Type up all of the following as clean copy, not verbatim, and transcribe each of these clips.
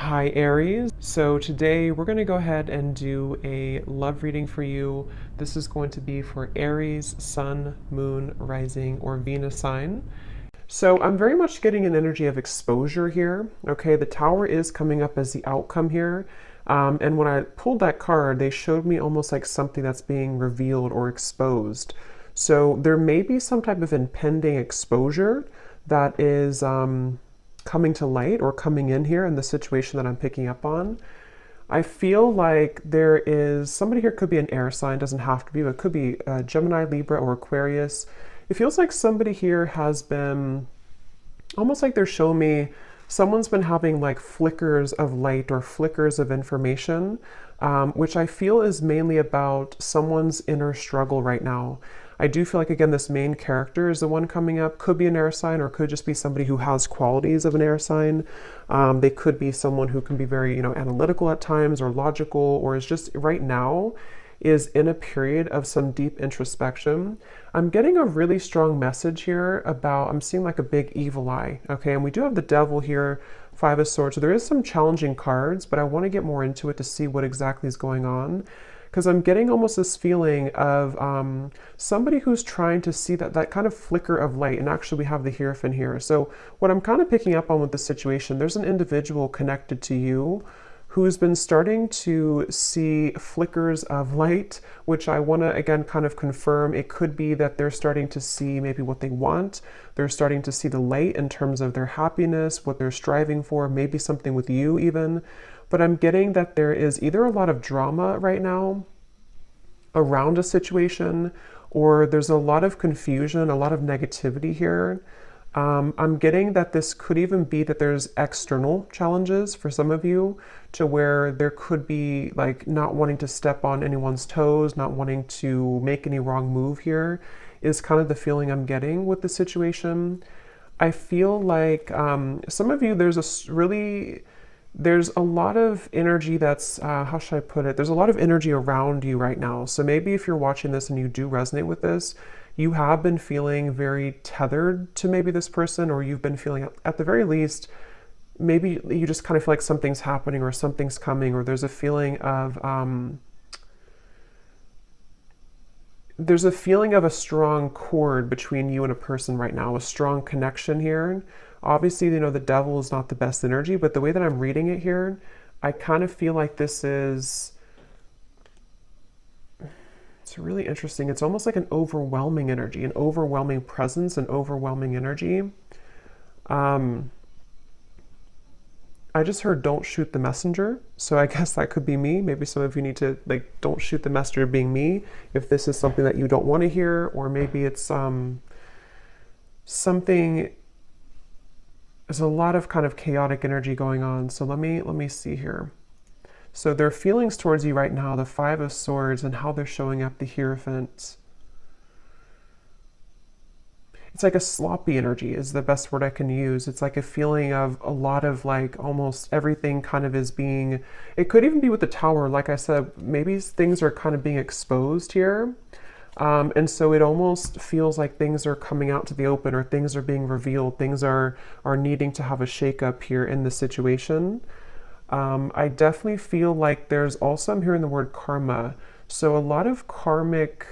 Hi Aries. So today we're going to go ahead and do a love reading for you. This is going to be for Aries, Sun, Moon, Rising, or Venus sign. So I'm very much getting an energy of exposure here. Okay, the Tower is coming up as the outcome here. And when I pulled that card, they showed me almost like something that's being revealed or exposed. So there may be some type of impending exposure that is coming to light or coming in here in the situation that I'm picking up on. I feel like there is somebody here, could be an air sign, doesn't have to be, but it could be Gemini, Libra, or Aquarius. It feels like somebody here has been almost like they're showing me someone's been having like flickers of light or flickers of information, which I feel is mainly about someone's inner struggle right now. I do feel like, again, this main character is the one coming up. Could be an air sign or could just be somebody who has qualities of an air sign. They could be someone who can be very, analytical at times or logical, or is just right now is in a period of some deep introspection. I'm getting a really strong message here about, I'm seeing like a big evil eye, okay? And we do have the devil here, Five of Swords. So there is some challenging cards, but I want to get more into it to see what exactly is going on. Because I'm getting almost this feeling of somebody who's trying to see that kind of flicker of light. And actually we have the Hierophant here. So what I'm kind of picking up on with the situation, there's an individual connected to you who's been starting to see flickers of light, which I want to, again, kind of confirm. It could be that they're starting to see maybe what they want. They're starting to see the light in terms of their happiness, what they're striving for, maybe something with you even. But I'm getting that there is either a lot of drama right now around a situation, or there's a lot of confusion, a lot of negativity here. I'm getting that this could even be that there's external challenges for some of you, to where there could be like not wanting to step on anyone's toes, not wanting to make any wrong move here, is kind of the feeling I'm getting with the situation. I feel like some of you, there's a lot of energy that's, how should I put it? There's a lot of energy around you right now. So maybe if you're watching this and you do resonate with this, you have been feeling very tethered to maybe this person, or you've been feeling, at the very least, maybe you just kind of feel like something's happening or something's coming, or there's a feeling of a strong cord between you and a person right now, a strong connection here. Obviously, the devil is not the best energy, but the way that I'm reading it here, I kind of feel like this is, it's really interesting. It's almost like an overwhelming energy, an overwhelming presence, an overwhelming energy. I just heard don't shoot the messenger. So I guess that could be me. Maybe some of you need to, like, don't shoot the messenger being me, if this is something that you don't want to hear, or maybe it's something, there's a lot of kind of chaotic energy going on. So let me see here. So their feelings towards you right now, the Five of Swords, and how they're showing up, the Hierophant. It's like a sloppy energy is the best word I can use. It's like a feeling of a lot of like almost everything kind of is being, it could even be with the Tower. Like I said, maybe things are kind of being exposed here. And so it almost feels like things are coming out to the open, or things are being revealed. Things are needing to have a shakeup here in the situation. I definitely feel like there's also, I'm hearing the word karma. So a lot of karmic,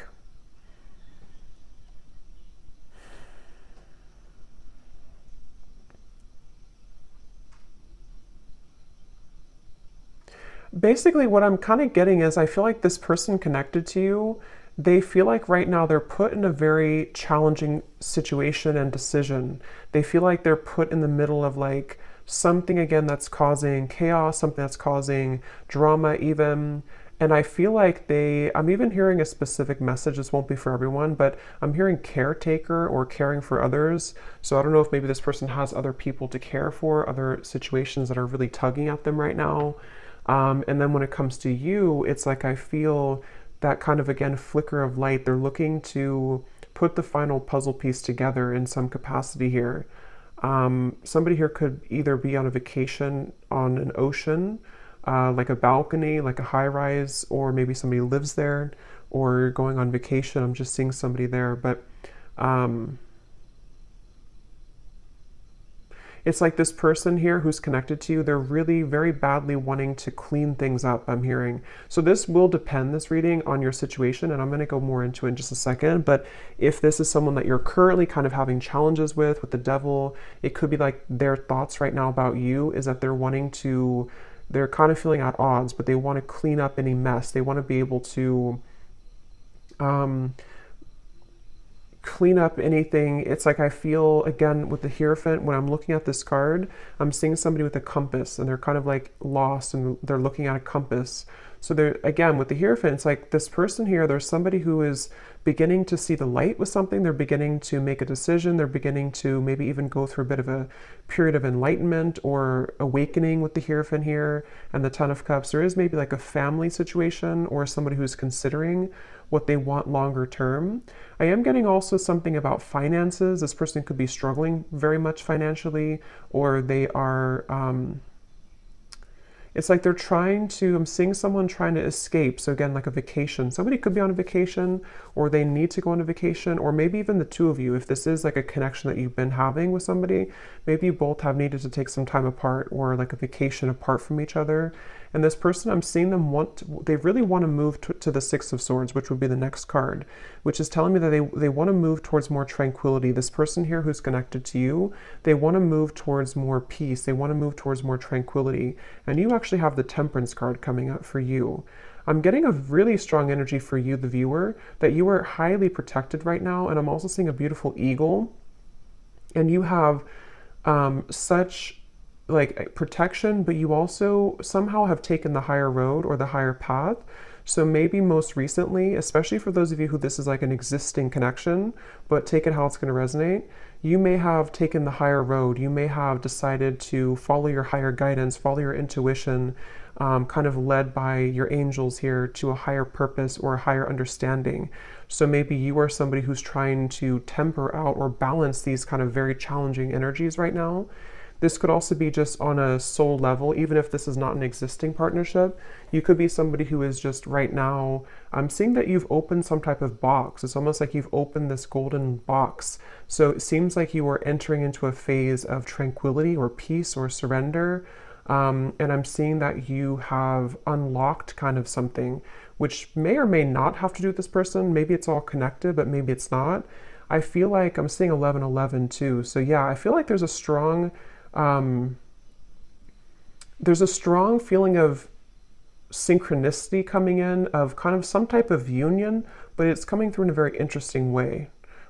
basically what I'm kind of getting is, I feel like this person connected to you, they feel like right now they're put in a very challenging situation and decision. They feel like they're put in the middle of like something, again, that's causing chaos, something that's causing drama even. And I feel like I'm even hearing a specific message. This won't be for everyone, but I'm hearing caretaker or caring for others. So I don't know if maybe this person has other people to care for, other situations that are really tugging at them right now. And then when it comes to you, it's like I feel that kind of, again, flicker of light. They're looking to put the final puzzle piece together in some capacity here. Somebody here could either be on a vacation on an ocean, like a balcony, like a high rise, or maybe somebody lives there, or going on vacation. I'm just seeing somebody there. But It's like this person here who's connected to you, they're really very badly wanting to clean things up, I'm hearing. So this will depend, this reading, on your situation, and I'm going to go more into it in just a second. But if this is someone that you're currently kind of having challenges with the devil, it could be like their thoughts right now about you is that they're kind of feeling at odds, but they want to clean up any mess. They want to be able to um, clean up anything. It's like I feel, again, with the Hierophant, when I'm looking at this card, I'm seeing somebody with a compass, and they're kind of like lost, and they're looking at a compass. So they're, again, with the Hierophant, it's like this person here, there's somebody who is beginning to see the light with something. They're beginning to make a decision. They're beginning to maybe even go through a bit of a period of enlightenment or awakening with the Hierophant here and the Ten of Cups. There is maybe like a family situation or somebody who's considering what they want longer term. I am getting also something about finances. This person could be struggling very much financially, or they are, it's like they're trying to, I'm seeing someone trying to escape. So again, like a vacation. Somebody could be on a vacation, or they need to go on a vacation, or maybe even the two of you, if this is like a connection that you've been having with somebody, maybe you both have needed to take some time apart or like a vacation apart from each other. And this person, I'm seeing them they really want to move to the Six of Swords, which would be the next card, which is telling me that they want to move towards more tranquility. This person here who's connected to you, they want to move towards more peace. They want to move towards more tranquility. And you actually have the Temperance card coming up for you. I'm getting a really strong energy for you, the viewer, that you are highly protected right now. And I'm also seeing a beautiful eagle. And you have such like protection, but you also somehow have taken the higher road or the higher path. So maybe most recently, especially for those of you who this is like an existing connection, but take it how it's going to resonate, you may have taken the higher road. You may have decided to follow your higher guidance, follow your intuition, kind of led by your angels here to a higher purpose or a higher understanding. So maybe you are somebody who's trying to temper out or balance these kind of very challenging energies right now. This could also be just on a soul level, even if this is not an existing partnership. You could be somebody who is just right now, I'm seeing that you've opened some type of box. It's almost like you've opened this golden box. So it seems like you are entering into a phase of tranquility or peace or surrender. And I'm seeing that you have unlocked kind of something, which may or may not have to do with this person. Maybe it's all connected, but maybe it's not. I feel like I'm seeing 1111 too. So yeah, I feel like there's a strong feeling of synchronicity coming in, of kind of some type of union, but it's coming through in a very interesting way,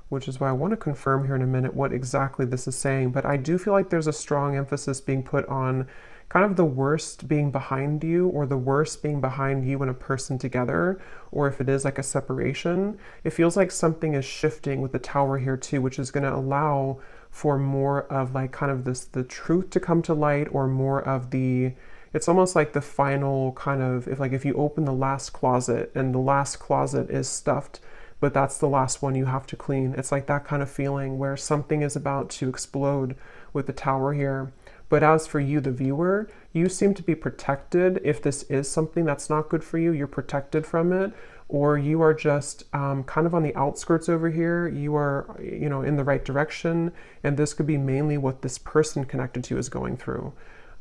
which is why I want to confirm here in a minute what exactly this is saying. But I do feel like there's a strong emphasis being put on kind of the worst being behind you, or the worst being behind you and a person together, or if it is like a separation, it feels like something is shifting with the Tower here too, which is going to allow for more of like kind of the truth to come to light, or more of it's almost like the final kind of, if you open the last closet and the last closet is stuffed, but that's the last one you have to clean. It's like that kind of feeling where something is about to explode with the Tower here. But as for you, the viewer, you seem to be protected. If this is something that's not good for you, you're protected from it, or you are just kind of on the outskirts over here. You are, in the right direction, and this could be mainly what this person connected to is going through.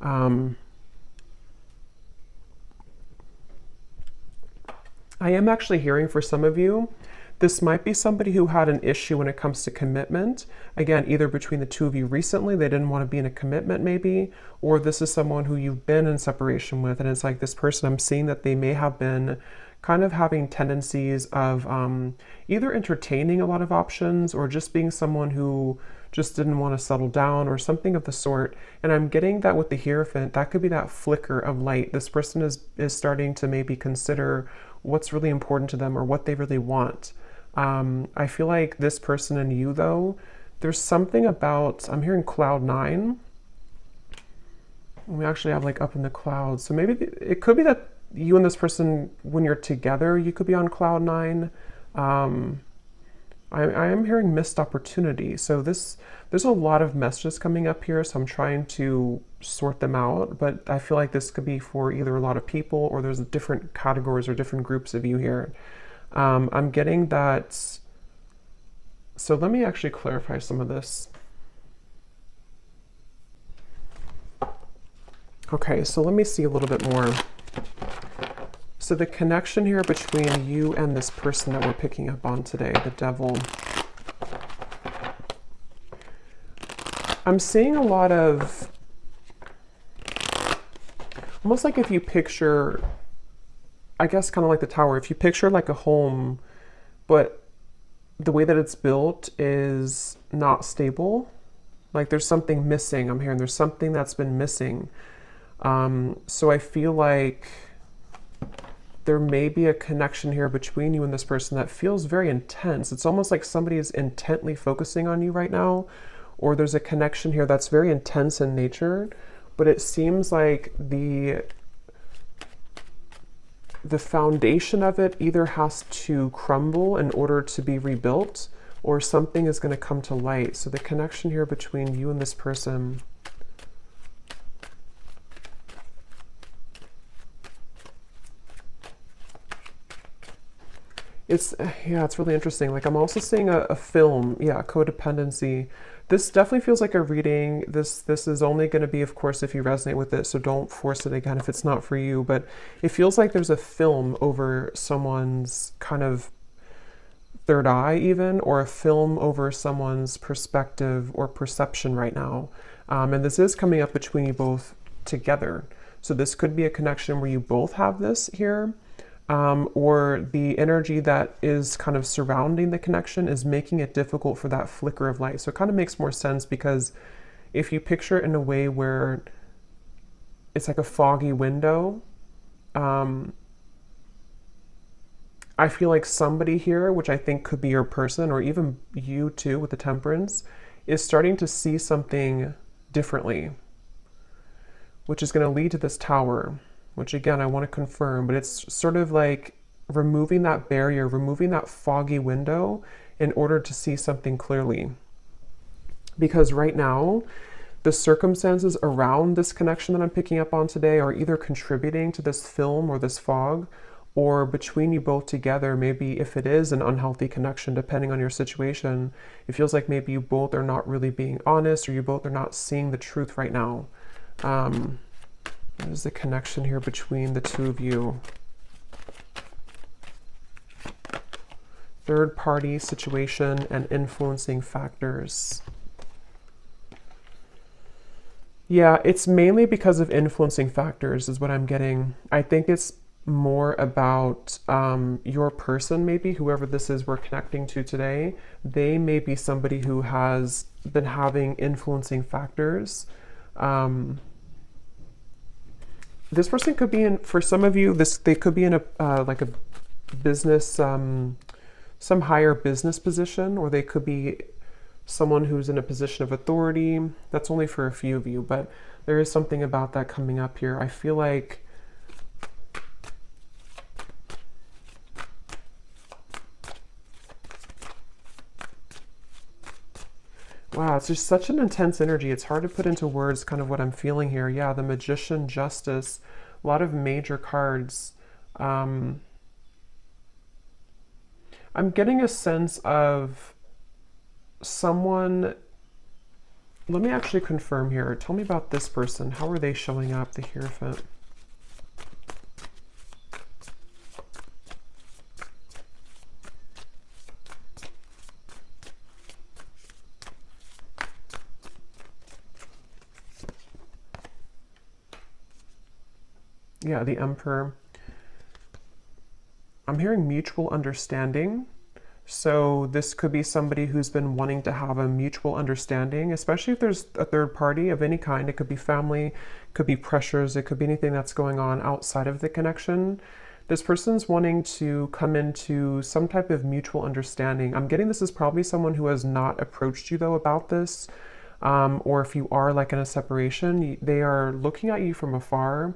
I am actually hearing for some of you, this might be somebody who had an issue when it comes to commitment. Again, either between the two of you recently, they didn't want to be in a commitment maybe, or this is someone who you've been in separation with, and it's like this person, I'm seeing that they may have been kind of having tendencies of either entertaining a lot of options, or just being someone who just didn't want to settle down, or something of the sort. And I'm getting that with the Hierophant, that could be that flicker of light. This person is starting to maybe consider what's really important to them, or what they really want. I feel like this person and you, though, there's something about, I'm hearing cloud 9. We actually have like up in the clouds. So maybe it could be that you and this person, when you're together, you could be on cloud 9. I am hearing missed opportunity. So there's a lot of messages coming up here, so I'm trying to sort them out. But I feel like this could be for either a lot of people, or there's different categories or different groups of you here. I'm getting that. So let me actually clarify some of this. Okay, so let me see a little bit more. So the connection here between you and this person that we're picking up on today, the devil. I'm seeing a lot of, almost like if you picture, I guess kind of like the tower, if you picture like a home, but the way that it's built is not stable. Like there's something missing. I'm hearing there's something that's been missing. So I feel like there may be a connection here between you and this person that feels very intense. It's almost like somebody is intently focusing on you right now, or there's a connection here that's very intense in nature, but it seems like the foundation of it either has to crumble in order to be rebuilt, or something is going to come to light. So the connection here between you and this person, it's really interesting. Like I'm also seeing a film, codependency. This definitely feels like a reading. This is only going to be, of course, if you resonate with it, so don't force it again if it's not for you, but it feels like there's a film over someone's kind of third eye even, or a film over someone's perspective or perception right now. And this is coming up between you both together. So this could be a connection where you both have this here. Or the energy that is kind of surrounding the connection is making it difficult for that flicker of light. So it kind of makes more sense, because if you picture it in a way where it's like a foggy window, I feel like somebody here, which I think could be your person, or even you too with the Temperance, is starting to see something differently, which is going to lead to this Tower, which again, I want to confirm, but it's sort of like removing that barrier, removing that foggy window in order to see something clearly. Because right now, the circumstances around this connection that I'm picking up on today are either contributing to this film or this fog, or between you both together, maybe if it is an unhealthy connection, depending on your situation, it feels like maybe you both are not really being honest, or you both are not seeing the truth right now. What is the connection here between the two of you? Third party situation and influencing factors. Yeah, it's mainly because of influencing factors is what I'm getting. I think it's more about your person, maybe, whoever this is we're connecting to today. They may be somebody who has been having influencing factors. This person could be in, for some of you, they could be in a like a business, some higher business position, or they could be someone who's in a position of authority. That's only for a few of you, but there is something about that coming up here. I feel like wow, it's just such an intense energy. It's hard to put into words kind of what I'm feeling here. Yeah, the Magician, Justice, a lot of major cards. I'm getting a sense of someone. Let me actually confirm here. Tell me about this person. How are they showing up, the Hierophant? Yeah, the Emperor. I'm hearing mutual understanding. So this could be somebody who's been wanting to have a mutual understanding, especially if there's a third party of any kind. It could be family, could be pressures, it could be anything that's going on outside of the connection. This person's wanting to come into some type of mutual understanding. I'm getting this is probably someone who has not approached you though about this. Or if you are like in a separation, they are looking at you from afar.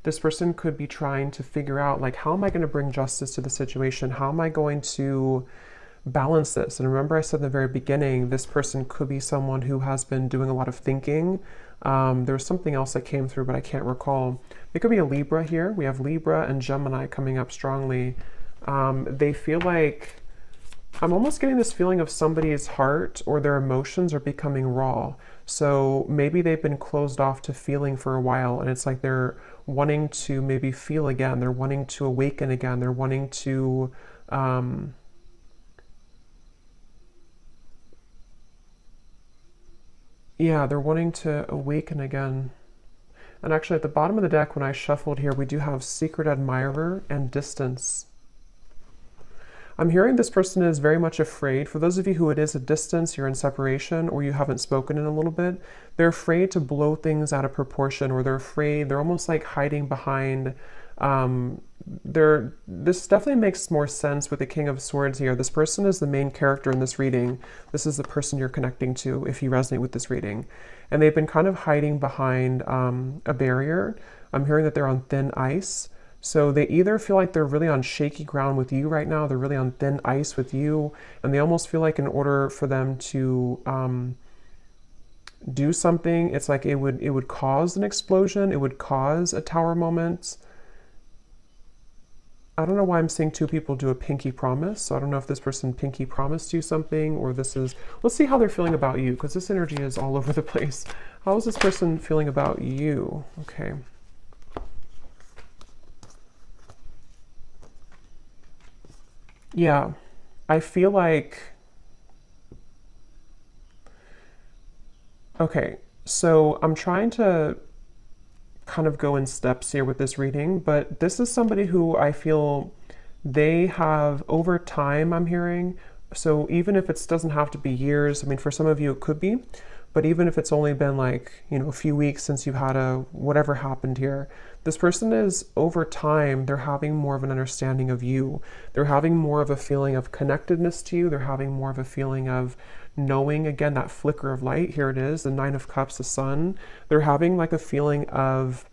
This person could be trying to figure out, like, how am I going to bring justice to the situation? How am I going to balance this? And remember I said in the very beginning, this person could be someone who has been doing a lot of thinking. There was something else that came through, but I can't recall. It could be a Libra here. We have Libra and Gemini coming up strongly. They feel like, I'm almost getting this feeling of somebody's heart or their emotions are becoming raw. So maybe they've been closed off to feeling for a while, and it's like they're wanting to maybe feel again. They're wanting to awaken again. They're wanting to, yeah, they're wanting to awaken again. And actually, at the bottom of the deck, when I shuffled here, we do have secret admirer and distance. I'm hearing this person is very much afraid. For those of you who it is a distance, you're in separation, or you haven't spoken in a little bit, they're afraid to blow things out of proportion, or they're afraid, they're almost like hiding behind. This definitely makes more sense with the King of Swords here. This person is the main character in this reading. This is the person you're connecting to if you resonate with this reading. And they've been kind of hiding behind a barrier. I'm hearing that they're on thin ice. So they either feel like they're really on shaky ground with you right now, they're really on thin ice with you, and they almost feel like in order for them to do something, it's like it would cause an explosion, it would cause a tower moment. I don't know why I'm seeing two people do a pinky promise, so I don't know if this person pinky promised you something, or this is, let's see how they're feeling about you, because this energy is all over the place. How is this person feeling about you? Okay. Yeah, I feel like, okay, so I'm trying to kind of go in steps here with this reading, but this is somebody who I feel they have over time, I'm hearing. So even if it doesn't have to be years, I mean, for some of you it could be, but even if it's only been like, you know, a few weeks since you've had a whatever happened here, this person is over time, they're having more of an understanding of you. They're having more of a feeling of connectedness to you. They're having more of a feeling of knowing, again, that flicker of light. Here it is, the Nine of Cups, the sun. They're having like a feeling of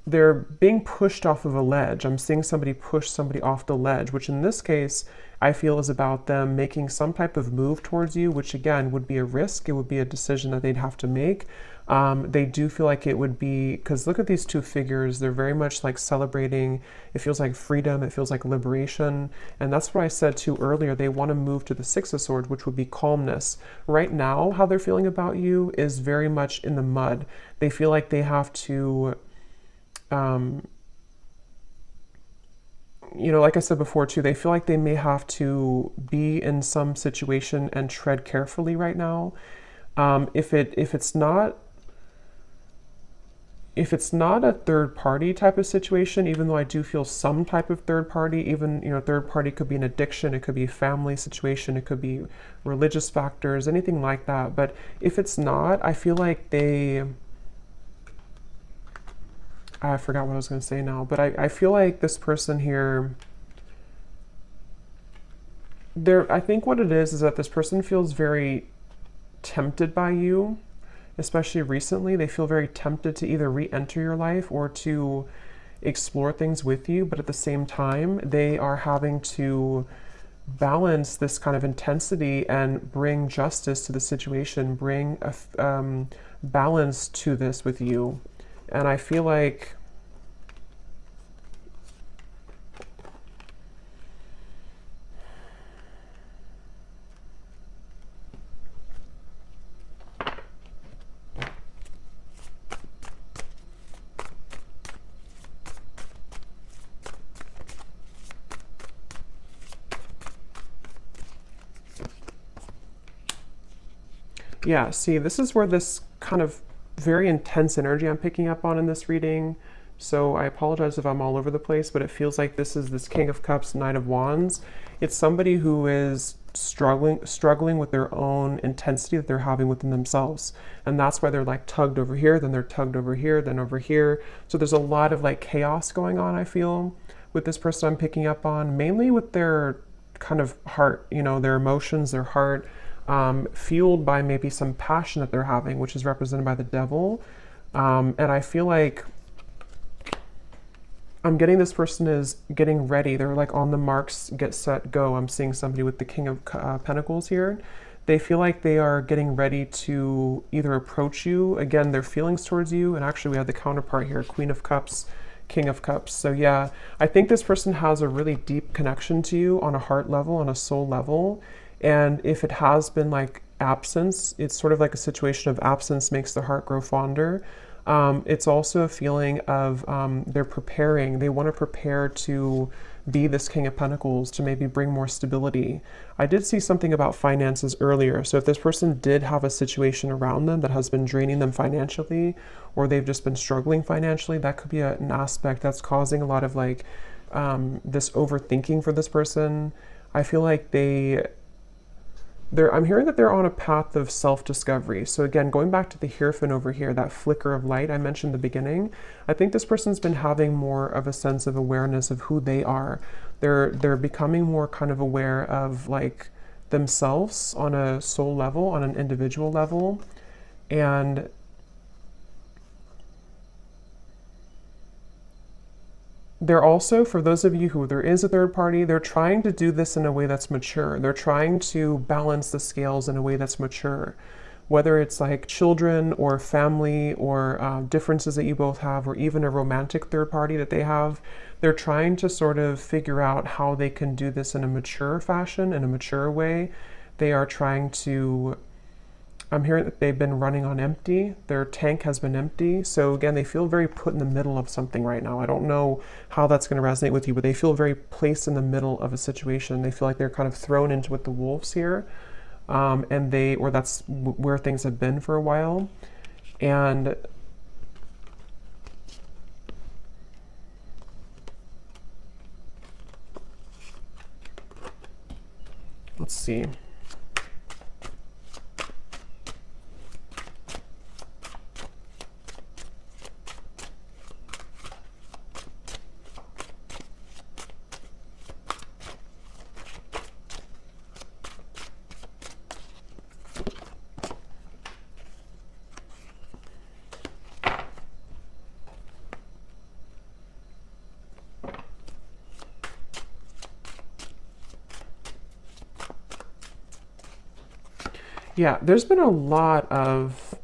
they're being pushed off of a ledge. I'm seeing somebody push somebody off the ledge, which in this case, I feel is about them making some type of move towards you, which again would be a risk. It would be a decision that they'd have to make. They do feel like it would be, because look at these two figures, they're very much like celebrating, it feels like freedom, it feels like liberation. And that's what I said too earlier, they want to move to the Six of Swords, which would be calmness. Right now, how they're feeling about you is very much in the mud. They feel like they have to, you know, like I said before too, they feel like they may have to be in some situation and tread carefully right now. If it's not a third party type of situation, even though I do feel some type of third party, even, you know, third party could be an addiction, it could be a family situation, it could be religious factors, anything like that. But if it's not, I feel like I forgot what I was going to say now, but I feel like this person here, I think what it is that this person feels very tempted by you, especially recently. They feel very tempted to either re-enter your life or to explore things with you, but at the same time, they are having to balance this kind of intensity and bring justice to the situation, bring a balance to this with you. And I feel like yeah, see, this is where this kind of very intense energy I'm picking up on in this reading. So I apologize if I'm all over the place, but it feels like this is this King of Cups, Knight of Wands. It's somebody who is struggling with their own intensity that they're having within themselves. And that's why they're like tugged over here, then they're tugged over here, then over here. So there's a lot of like chaos going on, I feel, with this person I'm picking up on, mainly with their kind of heart, you know, their emotions, their heart, fueled by maybe some passion that they're having, which is represented by the devil. And I feel like I'm getting this person is getting ready. They're like on the marks, get set, go. I'm seeing somebody with the King of Pentacles here. They feel like they are getting ready to either approach you, again, their feelings towards you, and actually we have the counterpart here, Queen of Cups, King of Cups. So yeah, I think this person has a really deep connection to you on a heart level, on a soul level. And if it has been like absence. It's sort of like a situation of absence makes the heart grow fonder. It's also a feeling of they're preparing. They want to prepare to be this King of Pentacles, to maybe bring more stability. I did see something about finances earlier. So if this person did have a situation around them that has been draining them financially, or they've just been struggling financially, that could be an aspect that's causing a lot of like this overthinking for this person. I feel like I'm hearing that they're on a path of self-discovery. So again, going back to the Hierophant over here, that flicker of light I mentioned in the beginning, I think this person's been having more of a sense of awareness of who they are. They're becoming more kind of aware of like themselves on a soul level, on an individual level. And they're also, for those of you who there is a third party, they're trying to do this in a way that's mature. They're trying to balance the scales in a way that's mature. Whether it's like children or family or differences that you both have, or even a romantic third party that they have, they're trying to sort of figure out how they can do this in a mature fashion, in a mature way. They are trying to, I'm hearing that they've been running on empty. Their tank has been empty. So again, they feel very put in the middle of something right now. I don't know how that's going to resonate with you, but they feel very placed in the middle of a situation. They feel like they're kind of thrown into with the wolves here. Or that's where things have been for a while. And let's see. Yeah, there's been a lot of,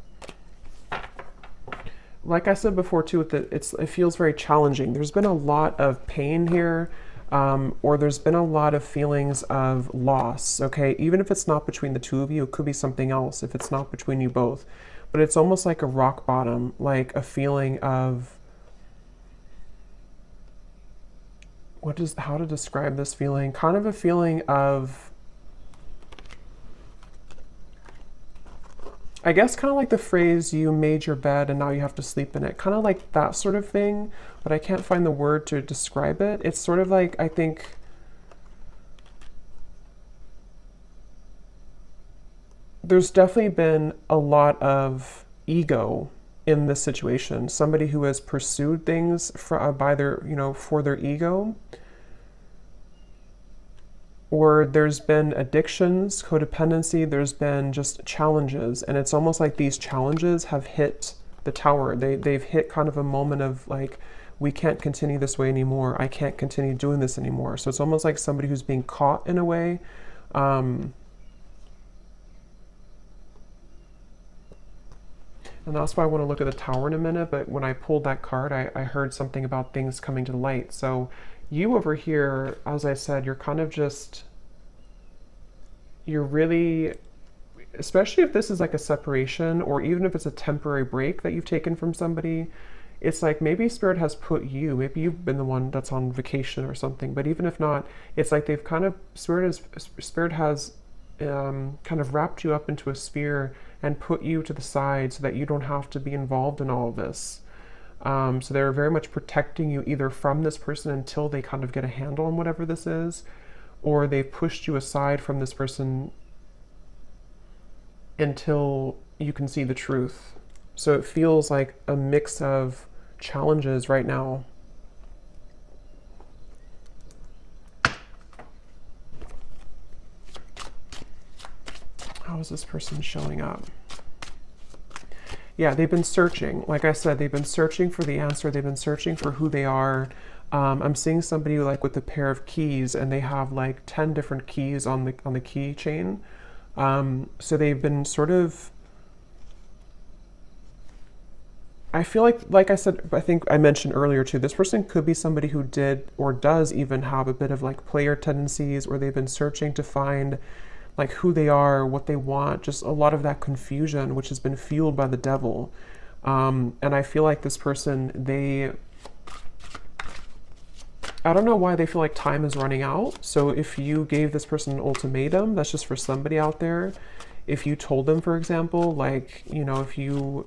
like I said before too, it feels very challenging. There's been a lot of pain here, or there's been a lot of feelings of loss, okay? Even if it's not between the two of you, it could be something else if it's not between you both. But it's almost like a rock bottom, like a feeling of, how to describe this feeling? Kind of a feeling of, I guess kind of like the phrase, you made your bed and now you have to sleep in it. Kind of like that sort of thing, but I can't find the word to describe it. It's sort of like, I think, there's definitely been a lot of ego in this situation. Somebody who has pursued things by their, for their ego. Or there's been addictions, codependency, there's been just challenges. And it's almost like these challenges have hit the tower. They've hit kind of a moment of like, we can't continue this way anymore. I can't continue doing this anymore. So it's almost like somebody who's being caught in a way. And that's why I want to look at the tower in a minute. But when I pulled that card, I heard something about things coming to light. So you over here, as I said, you're kind of just, you're really, especially if this is like a separation, or even if it's a temporary break that you've taken from somebody, it's like maybe Spirit has put you, maybe you've been the one that's on vacation or something, but even if not, it's like they've kind of, Spirit has kind of wrapped you up into a sphere and put you to the side so that you don't have to be involved in all of this. So they're very much protecting you either from this person until they kind of get a handle on whatever this is, or they've pushed you aside from this person until you can see the truth. So it feels like a mix of challenges right now. How is this person showing up? Yeah, they've been searching. Like I said, they've been searching for the answer. They've been searching for who they are. I'm seeing somebody like with a pair of keys, and they have like 10 different keys on the keychain. So they've been sort of, I feel like I said, I think I mentioned earlier too, this person could be somebody who did or does even have a bit of like player tendencies, or they've been searching to find like who they are, what they want, just a lot of that confusion, which has been fueled by the devil. And I feel like this person, I don't know why they feel like time is running out. So if you gave this person an ultimatum, that's just for somebody out there. If you told them, for example, like, you know, if you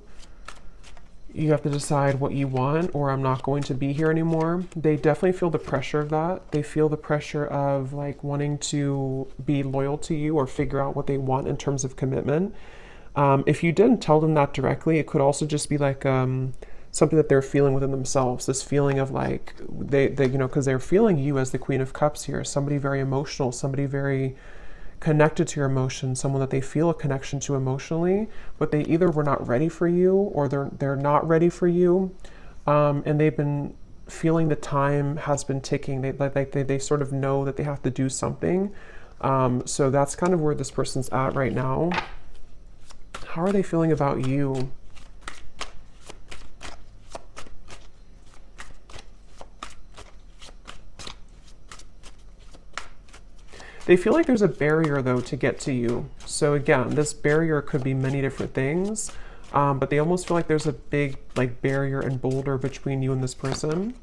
have to decide what you want, or I'm not going to be here anymore, they definitely feel the pressure of that. They feel the pressure of like wanting to be loyal to you or figure out what they want in terms of commitment. If you didn't tell them that directly, it could also just be like something that they're feeling within themselves. This feeling of like they you know, because they're feeling you as the Queen of Cups here, somebody very emotional, somebody very connected to your emotions, someone that they feel a connection to emotionally, but they either were not ready for you or they're not ready for you, and they've been feeling the time has been ticking. They sort of know that they have to do something. So that's kind of where this person's at right now. How are they feeling about you? They feel like there's a barrier, though, to get to you. So again, this barrier could be many different things, but they almost feel like there's a big like barrier and boulder between you and this person.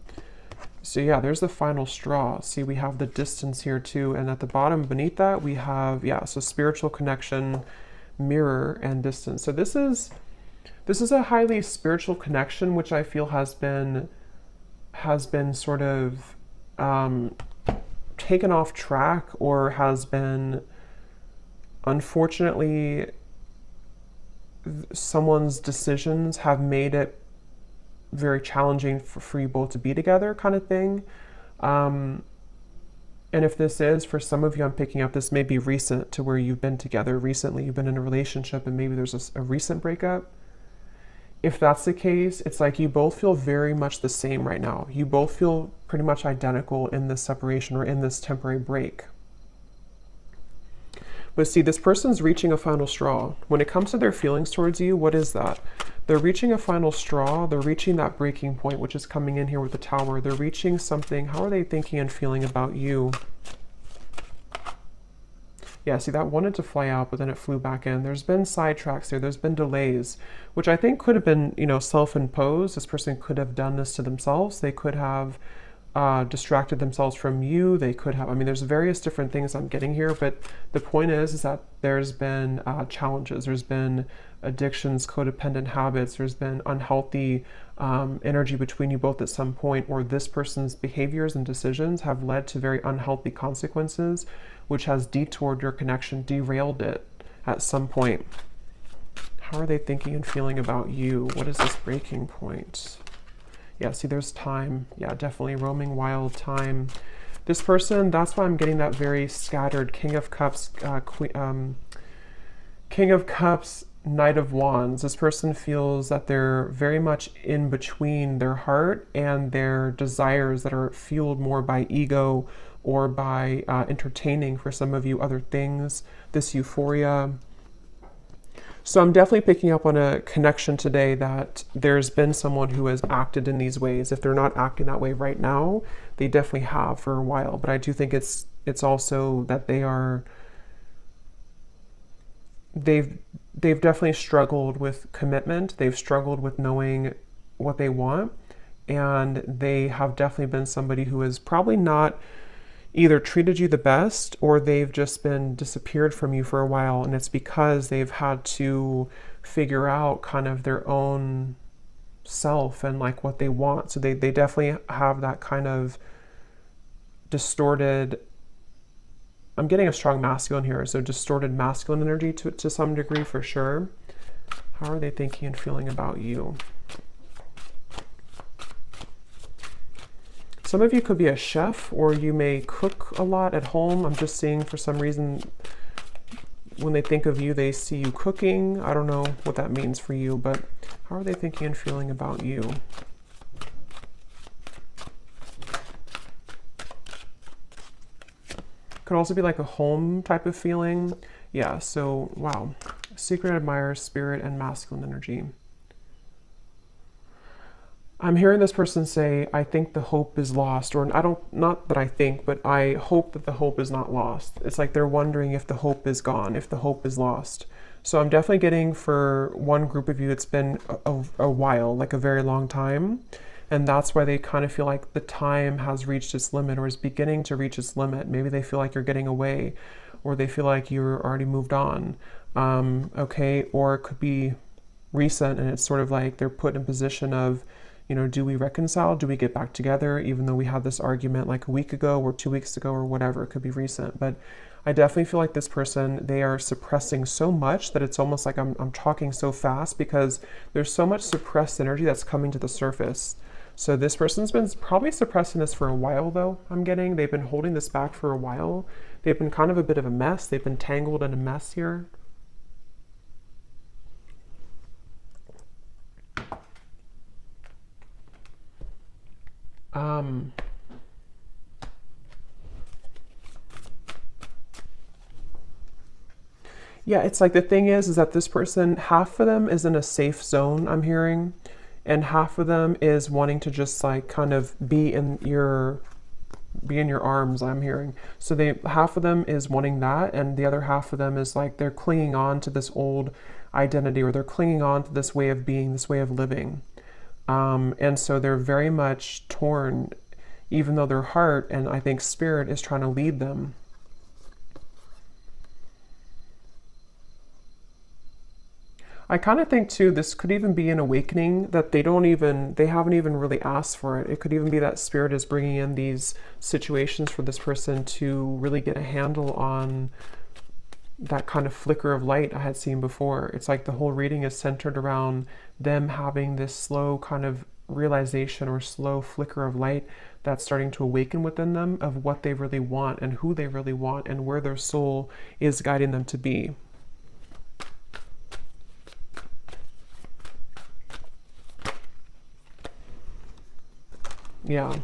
So yeah, there's the final straw. See, we have the distance here too, and at the bottom beneath that we have, yeah, so spiritual connection, mirror, and distance. So this is a highly spiritual connection, which I feel has been sort of taken off track, or has been, unfortunately, someone's decisions have made it very challenging for you both to be together, kind of thing. And if this is, for some of you, I'm picking up, this may be recent, to where you've been together recently, you've been in a relationship, and maybe there's a recent breakup. If that's the case, it's like you both feel very much the same right now. You both feel pretty much identical in this separation or in this temporary break. But see, this person's reaching a final straw. When it comes to their feelings towards you, what is that? They're reaching a final straw. They're reaching that breaking point, which is coming in here with the Tower. They're reaching something. How are they thinking and feeling about you? Yeah, see, that wanted to fly out, but then it flew back in. There's been sidetracks here. There's been delays, which I think could have been, you know, self-imposed. This person could have done this to themselves. They could have distracted themselves from you. They could have, I mean, there's various different things I'm getting here, but the point is that there's been challenges. There's been addictions, codependent habits. There's been unhealthy energy between you both at some point, or this person's behaviors and decisions have led to very unhealthy consequences, which has detoured your connection, derailed it at some point. How are they thinking and feeling about you? What is this breaking point? Yeah, see, there's time. Yeah, definitely roaming wild, time. This person, that's why I'm getting that very scattered King of Cups, King of Cups, Knight of Wands. This person feels that they're very much in between their heart and their desires that are fueled more by ego or by entertaining, for some of you, other things, this euphoria. So I'm definitely picking up on a connection today that there's been someone who has acted in these ways. If they're not acting that way right now, they definitely have for a while. But I do think it's also that they've definitely struggled with commitment. They've struggled with knowing what they want. And they have definitely been somebody who has probably not either treated you the best, or they've just been disappeared from you for a while, and it's because they've had to figure out kind of their own self and like what they want. So they definitely have that kind of distorted, I'm getting a strong masculine here, so distorted masculine energy to some degree, for sure. How are they thinking and feeling about you? Some of you could be a chef, or you may cook a lot at home. I'm just seeing, for some reason, when they think of you, they see you cooking. I don't know what that means for you, but how are they thinking and feeling about you? Could also be like a home type of feeling. Yeah, so wow. Secret admirer, spirit, and masculine energy. I'm hearing this person say, I think the hope is lost, or I don't, not that I think, but I hope that the hope is not lost. It's like they're wondering if the hope is gone, if the hope is lost. So I'm definitely getting for one group of you, it's been a while, like a very long time. And that's why they kind of feel like the time has reached its limit or is beginning to reach its limit. Maybe they feel like you're getting away, or they feel like you're already moved on. Okay, or it could be recent and it's sort of like they're put in a position of, you know, do we reconcile? Do we get back together? Even though we had this argument like a week ago or 2 weeks ago or whatever, it could be recent. But I definitely feel like this person, they are suppressing so much that it's almost like I'm talking so fast because there's so much suppressed energy that's coming to the surface. So this person's been probably suppressing this for a while though, I'm getting. They've been holding this back for a while. They've been kind of a bit of a mess. They've been tangled in a mess here. Yeah, it's like the thing is that this person, half of them is in a safe zone, I'm hearing, and half of them is wanting to just like kind of be in your arms, I'm hearing. So they, half of them is wanting that, and the other half of them is like they're clinging on to this old identity, or they're clinging on to this way of being, this way of living. And so they're very much torn, even though their heart and I think spirit is trying to lead them. I kind of think too, this could even be an awakening that they haven't even really asked for it. It could even be that spirit is bringing in these situations for this person to really get a handle on that kind of flicker of light I had seen before. It's like the whole reading is centered around them having this slow kind of realization or slow flicker of light that's starting to awaken within them of what they really want and who they really want and where their soul is guiding them to be. Yeah.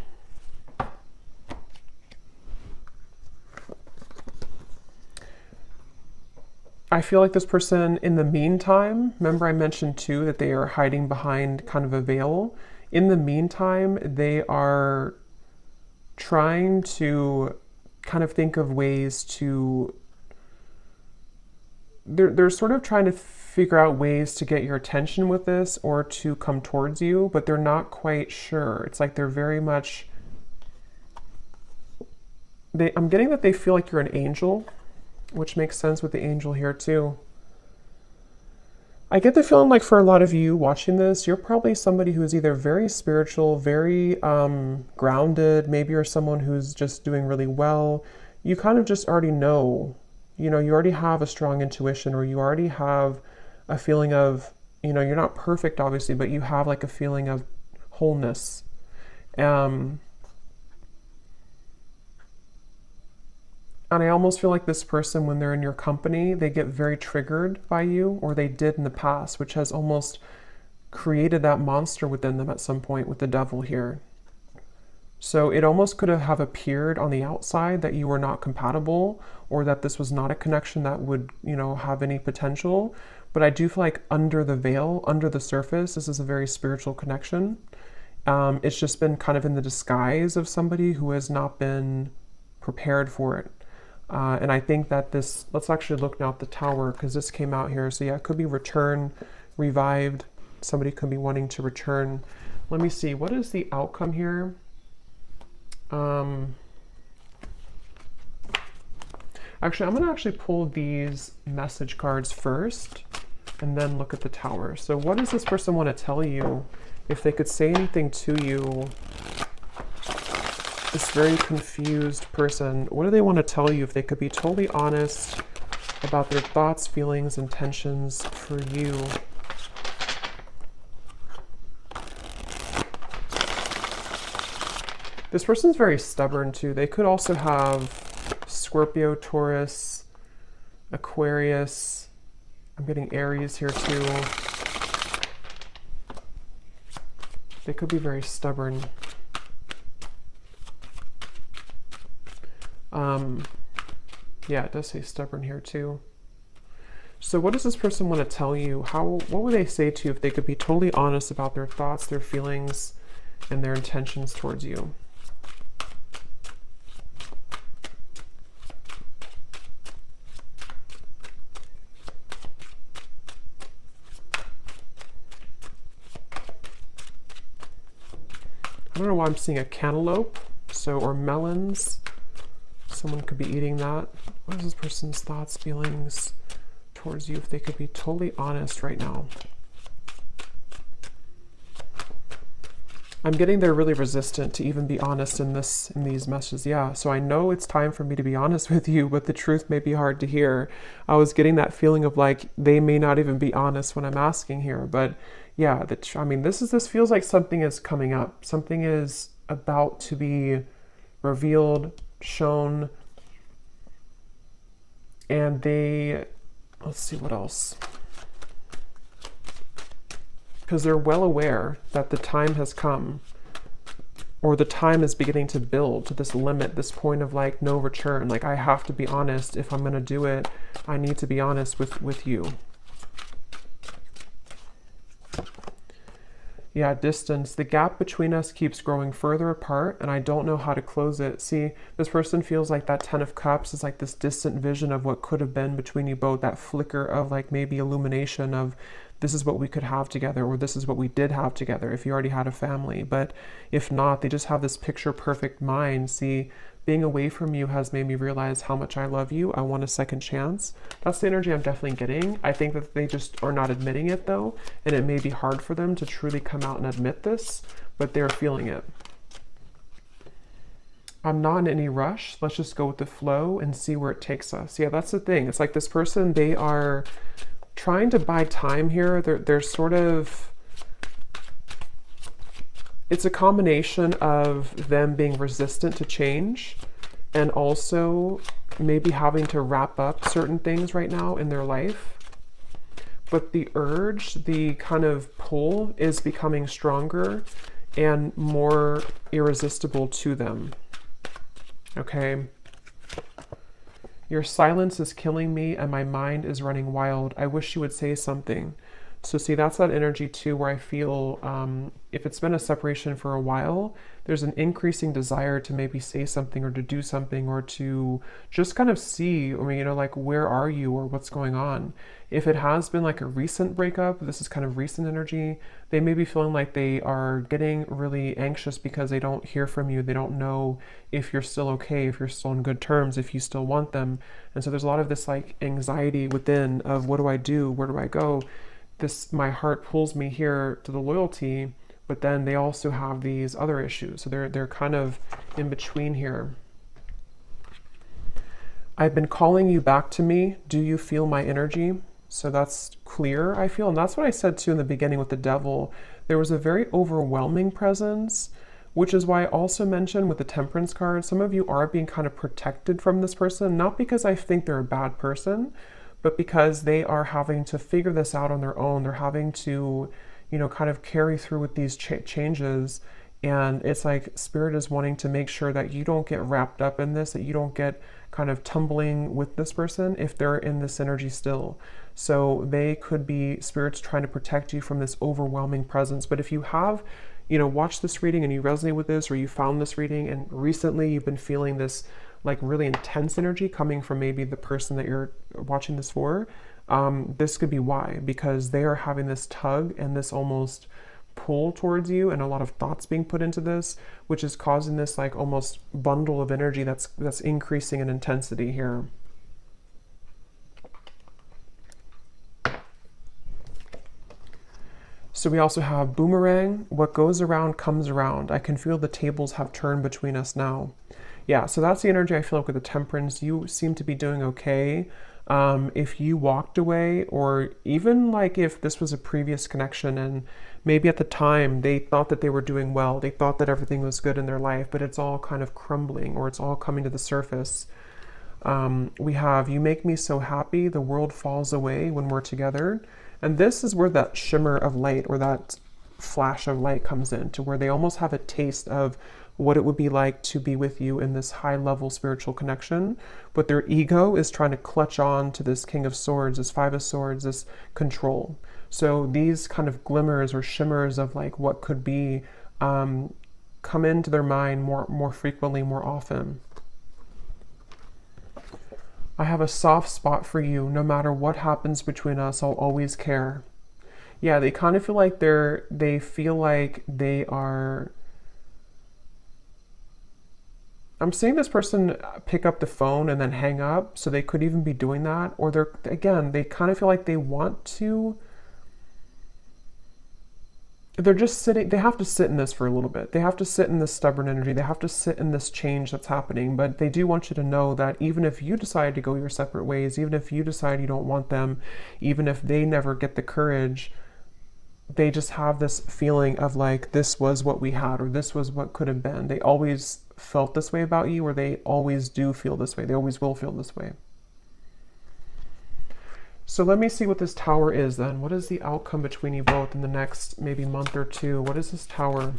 I feel like this person, in the meantime, remember I mentioned too that they are hiding behind kind of a veil. In the meantime, they are trying to kind of think of ways to, they're sort of trying to figure out ways to get your attention with this or to come towards you, but they're not quite sure. It's like they're very much, I'm getting that they feel like you're an angel, which makes sense with the angel here too. I get the feeling like for a lot of you watching this, you're probably somebody who is either very spiritual, very grounded, maybe you're someone who's just doing really well. You kind of just already know, you know, you already have a strong intuition, or you already have a feeling of, you know, you're not perfect obviously, but you have like a feeling of wholeness. And I almost feel like this person, when they're in your company, they get very triggered by you, or they did in the past, which has almost created that monster within them at some point with the devil here. So it almost could have appeared on the outside that you were not compatible, or that this was not a connection that would, you know, have any potential. But I do feel like under the veil, under the surface, this is a very spiritual connection. It's just been kind of in the disguise of somebody who has not been prepared for it. And I think that this, let's actually look now at the Tower, because this came out here. So yeah, it could be return, revived. Somebody could be wanting to return. Let me see, what is the outcome here? Actually, I'm gonna actually pull these message cards first and then look at the Tower. So what does this person want to tell you? If they could say anything to you, this very confused person, what do they want to tell you? If they could be totally honest about their thoughts, feelings, intentions for you. This person's very stubborn too. They could also have Scorpio, Taurus, Aquarius. I'm getting Aries here too. They could be very stubborn. Yeah, it does say stubborn here too. So what does this person want to tell you? What would they say to you if they could be totally honest about their thoughts, their feelings, and their intentions towards you. I don't know why I'm seeing a cantaloupe, or melons. Someone could be eating that. What is this person's thoughts, feelings towards you if they could be totally honest right now? I'm getting they're really resistant to even be honest in these messages. Yeah, so I know it's time for me to be honest with you, but the truth may be hard to hear. I was getting that feeling of like they may not even be honest when I'm asking here, but yeah, this feels like something is coming up. Something is about to be revealed, shown, and let's see what else. Because they're well aware that the time has come, or the time is beginning to build to this limit, this point of like no return. Like I have to be honest. If I'm going to do it, I need to be honest with you. Yeah, distance. The gap between us keeps growing further apart, and I don't know how to close it. See, this person feels like that 10 of Cups is like this distant vision of what could have been between you both, that flicker of like maybe illumination of this is what we could have together, or this is what we did have together if you already had a family. But if not, they just have this picture perfect mind. See, being away from you has made me realize how much I love you. I want a second chance. That's the energy I'm definitely getting. I think that they just are not admitting it though, and it may be hard for them to truly come out and admit this, but they're feeling it. I'm not in any rush. Let's just go with the flow and see where it takes us. Yeah, that's the thing. It's like this person, they are trying to buy time here. They're sort of, it's a combination of them being resistant to change and also maybe having to wrap up certain things right now in their life. But the urge, the kind of pull is becoming stronger and more irresistible to them. Okay. Your silence is killing me and my mind is running wild. I wish you would say something. So see, that's that energy too, where I feel if it's been a separation for a while, there's an increasing desire to maybe say something or to do something or to just kind of see, like where are you or what's going on. If it has been like a recent breakup, this is kind of recent energy, they may be feeling like they are getting really anxious because they don't hear from you. They don't know if you're still okay, if you're still on good terms, if you still want them. And so there's a lot of this like anxiety within of what do I do? Where do I go? My heart pulls me here to the loyalty, but then they also have these other issues. So they're kind of in between here. I've been calling you back to me. Do you feel my energy? So that's clear, I feel. And that's what I said too in the beginning with the devil. There was a very overwhelming presence, which is why I also mentioned with the Temperance card, some of you are being kind of protected from this person, not because I think they're a bad person, but because they are having to figure this out on their own. They're having to, kind of carry through with these changes. And it's like Spirit is wanting to make sure that you don't get wrapped up in this, that you don't get kind of tumbling with this person if they're in this energy still. So they could be, Spirit's trying to protect you from this overwhelming presence. But if you have, watched this reading and you resonate with this, or you found this reading and recently you've been feeling this like really intense energy coming from maybe the person that you're watching this for, this could be why, because they are having this tug and this almost pull towards you and a lot of thoughts being put into this, which is causing this like almost bundle of energy that's increasing in intensity here. So we also have boomerang. What goes around comes around. I can feel the tables have turned between us now. Yeah, so that's the energy I feel like with the Temperance. You seem to be doing okay. If you walked away, or even like if this was a previous connection and maybe at the time they thought that they were doing well, they thought that everything was good in their life, but it's all kind of crumbling or it's all coming to the surface. We have, you make me so happy, the world falls away when we're together. And this is where that shimmer of light or that flash of light comes in, to where they almost have a taste of what it would be like to be with you in this high level spiritual connection. But their ego is trying to clutch on to this King of Swords, this Five of Swords, this control. So these kind of glimmers or shimmers of like what could be come into their mind more frequently, more often. I have a soft spot for you. No matter what happens between us, I'll always care. Yeah, they kind of feel like they feel like they are. I'm seeing this person pick up the phone and then hang up, so they could even be doing that. Or they kind of feel like they want to. They're just sitting, they have to sit in this for a little bit. They have to sit in this stubborn energy. They have to sit in this change that's happening. But they do want you to know that even if you decide to go your separate ways, even if you decide you don't want them, even if they never get the courage, they just have this feeling of like, this was what we had, or this was what could have been. They always felt this way about you, or they always do feel this way. They always will feel this way. So let me see what this Tower is then. What is the outcome between you both in the next maybe month or two? What is this Tower?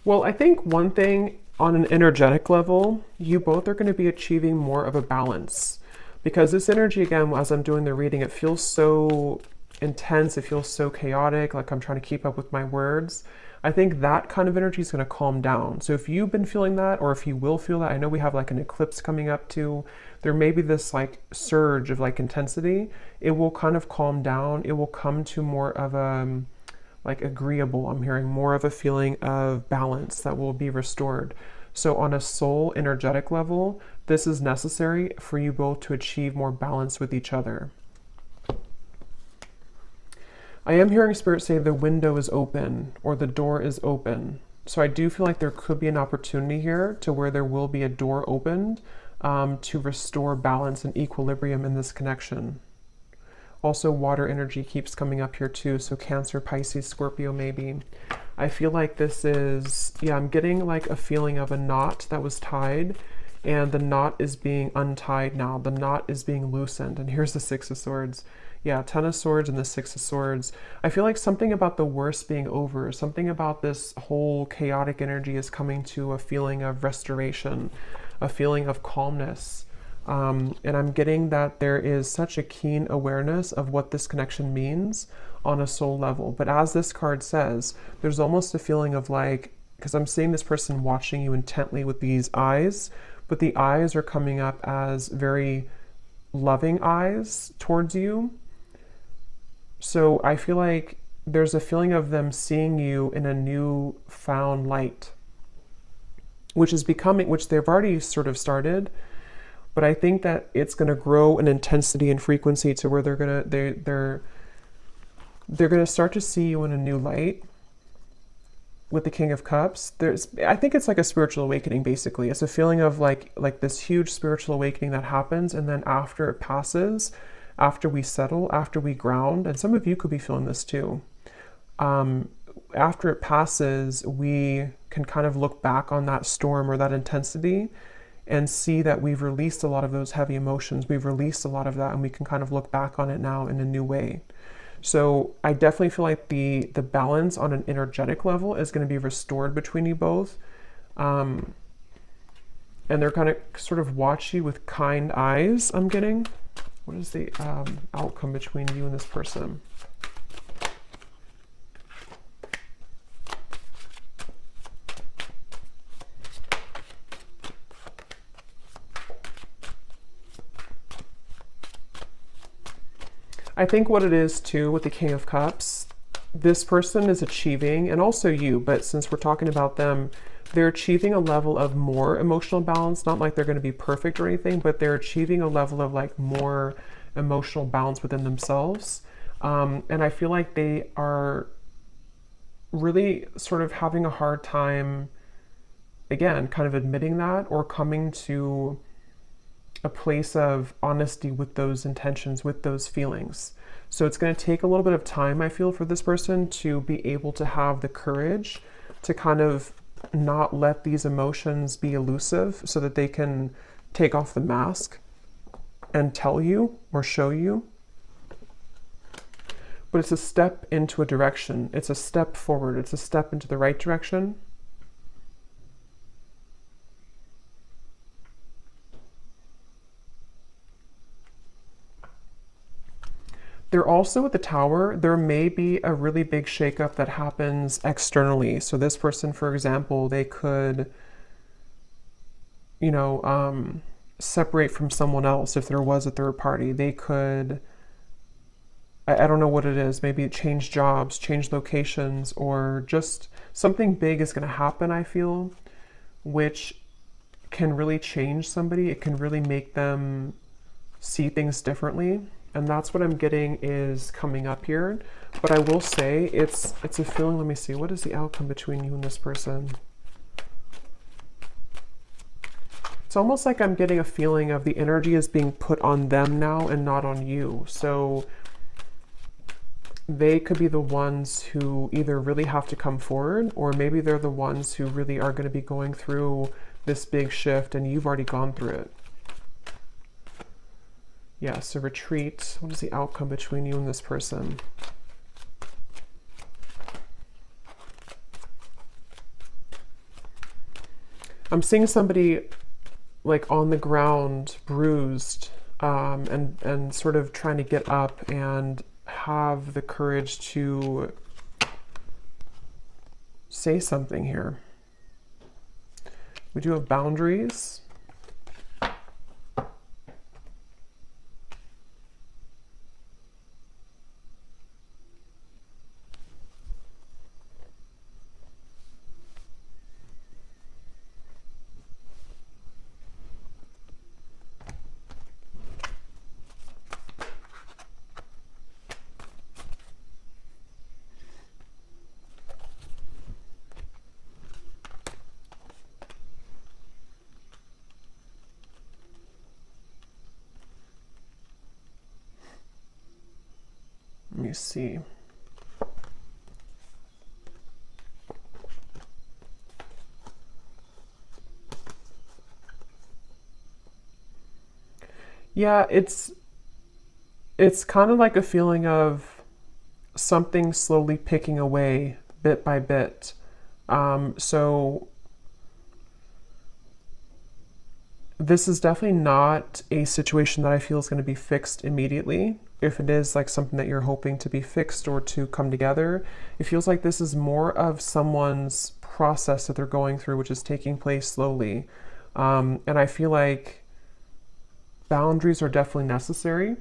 Well, I think one thing on an energetic level, you both are going to be achieving more of a balance, because this energy, again, as I'm doing the reading, it feels so intense. It feels so chaotic, like I'm trying to keep up with my words. I think that kind of energy is going to calm down. So if you've been feeling that, or if you will feel that, I know we have like an eclipse coming up too. There may be this like surge of like intensity. It will kind of calm down. It will come to more of a like agreeable. I'm hearing more of a feeling of balance that will be restored. So on a soul energetic level, this is necessary for you both to achieve more balance with each other. I am hearing Spirit say the window is open, or the door is open. So I do feel like there could be an opportunity here to where there will be a door opened to restore balance and equilibrium in this connection. Also, water energy keeps coming up here too, so Cancer, Pisces, Scorpio maybe. I feel like this is, yeah, I'm getting like a feeling of a knot that was tied, and the knot is being untied now. The knot is being loosened, and here's the Six of Swords. Yeah, Ten of Swords and the Six of Swords. I feel like something about the worst being over, something about this whole chaotic energy is coming to a feeling of restoration, a feeling of calmness. And I'm getting that there is such a keen awareness of what this connection means on a soul level. But as this card says, there's almost a feeling of like, because I'm seeing this person watching you intently with these eyes, but the eyes are coming up as very loving eyes towards you. So I feel like there's a feeling of them seeing you in a new found light, which they've already sort of started. But I think that it's going to grow in intensity and frequency to where they're going to start to see you in a new light. With the King of Cups, I think it's like a spiritual awakening. Basically, it's a feeling of like this huge spiritual awakening that happens, and then after it passes, after we settle, after we ground, and some of you could be feeling this too. After it passes, we can kind of look back on that storm or that intensity and see that we've released a lot of those heavy emotions. We've released a lot of that, and we can kind of look back on it now in a new way. So I definitely feel like the balance on an energetic level is going to be restored between you both. And they're going to sort of watch you with kind eyes, I'm getting. What is the outcome between you and this person? I think what it is too with the King of Cups, this person is achieving, and also you, but since we're talking about them, they're achieving a level of more emotional balance. Not like they're going to be perfect or anything, but they're achieving a level of like more emotional balance within themselves. And I feel like they are really sort of having a hard time, again, kind of admitting that or coming to a place of honesty with those intentions, with those feelings. So it's going to take a little bit of time, I feel, for this person to be able to have the courage to kind of not let these emotions be elusive, so that they can take off the mask and tell you or show you. but it's a step into a direction. It's a step forward. It's a step into the right direction. They're also at the Tower. There may be a really big shakeup that happens externally. So this person, for example, they could, you know, separate from someone else if there was a third party. They could, I don't know what it is, maybe change jobs, change locations, or just something big is going to happen, I feel, which can really change somebody. It can really make them see things differently. And that's what I'm getting is coming up here. But I will say it's a feeling. Let me see. What is the outcome between you and this person? It's almost like I'm getting a feeling of the energy is being put on them now and not on you. So they could be the ones who either really have to come forward, or maybe they're the ones who really are going to be going through this big shift and you've already gone through it. Yeah, so retreat. What is the outcome between you and this person? I'm seeing somebody like on the ground, bruised, and sort of trying to get up and have the courage to say something here. We do have boundaries. Let me see. Yeah, it's kind of like a feeling of something slowly picking away bit by bit. So this is definitely not a situation that I feel is going to be fixed immediately. If it is like something that you're hoping to be fixed or to come together, it feels like this is more of someone's process that they're going through, which is taking place slowly. And I feel like boundaries are definitely necessary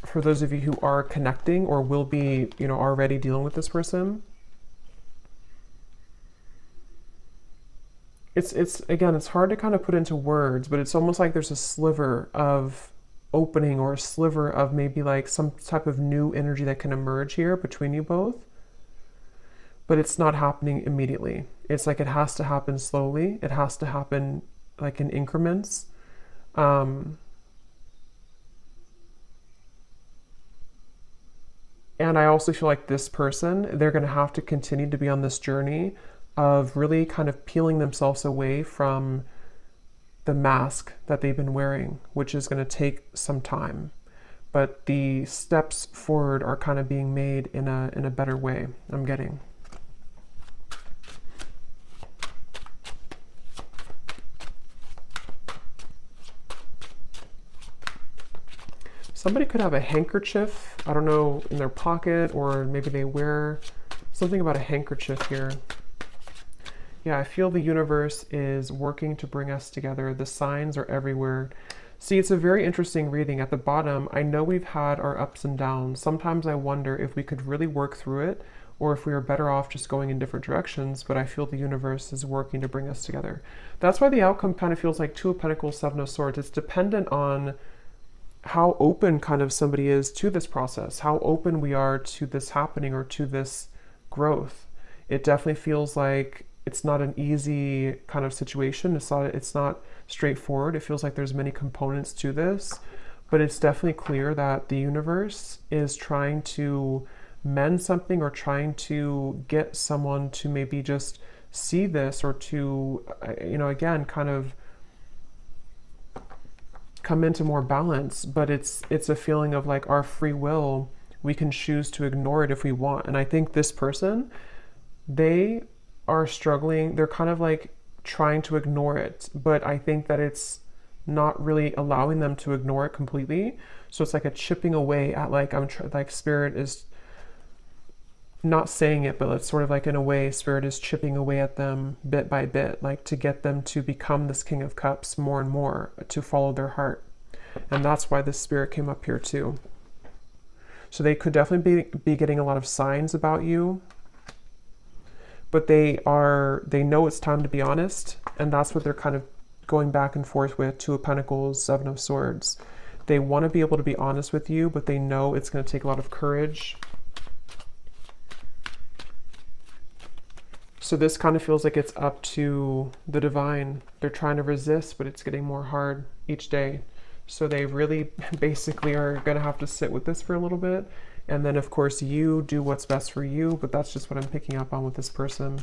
for those of you who are connecting or will be, you know, already dealing with this person. It's again, it's hard to kind of put into words, but it's almost like there's a sliver of opening or a sliver of maybe like some type of new energy that can emerge here between you both. But it's not happening immediately. It's like it has to happen slowly. It has to happen like in increments. And I also feel like this person, they're going to have to continue to be on this journey of really kind of peeling themselves away from the mask that they've been wearing, which is going to take some time. But the steps forward are kind of being made in a better way, I'm getting. Somebody could have a handkerchief, I don't know, in their pocket, or maybe they wear something about a handkerchief here. Yeah, I feel the universe is working to bring us together. The signs are everywhere. See, it's a very interesting reading. At the bottom, I know we've had our ups and downs. Sometimes I wonder if we could really work through it, or if we are better off just going in different directions, but I feel the universe is working to bring us together. That's why the outcome kind of feels like Two of Pentacles, Seven of Swords. It's dependent on how open kind of somebody is to this process, how open we are to this happening or to this growth. It definitely feels like it's not an easy kind of situation. It's not straightforward. It feels like there's many components to this, but it's definitely clear that the universe is trying to mend something or trying to get someone to maybe just see this or to, you know, again, kind of come into more balance. But it's a feeling of like our free will we can choose to ignore it if we want. And I think this person, they are struggling. They're kind of like trying to ignore it, but I think that it's not really allowing them to ignore it completely. So it's like a chipping away at, like, like spirit is not saying it, but it's sort of like, in a way, spirit is chipping away at them bit by bit, like to get them to become this King of Cups more and more, to follow their heart. And that's why this spirit came up here too. So they could definitely be getting a lot of signs about you, but they know it's time to be honest, and that's what they're kind of going back and forth with. Two of Pentacles, Seven of Swords. They want to be able to be honest with you, but they know it's going to take a lot of courage. So this kind of feels like it's up to the divine. They're trying to resist, but it's getting more hard each day. So they really basically are going to have to sit with this for a little bit. And then, of course, you do what's best for you, but that's just what I'm picking up on with this person.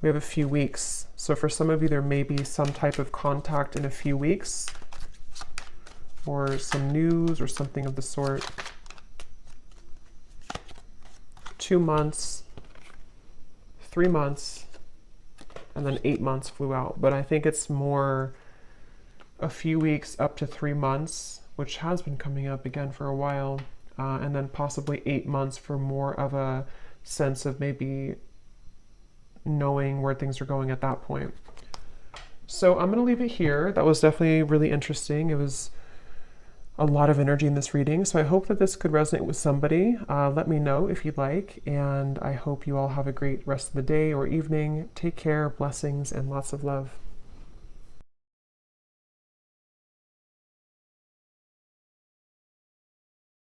We have a few weeks. So for some of you, there may be some type of contact in a few weeks, or some news or something of the sort. 2 months, 3 months, and then 8 months flew out. But I think it's more a few weeks up to 3 months, which has been coming up again for a while, and then possibly 8 months for more of a sense of maybe knowing where things are going at that point. So I'm going to leave it here. That was definitely really interesting. It was a lot of energy in this reading, so I hope that this could resonate with somebody. Let me know if you'd like, and I hope you all have a great rest of the day or evening. Take care, blessings, and lots of love.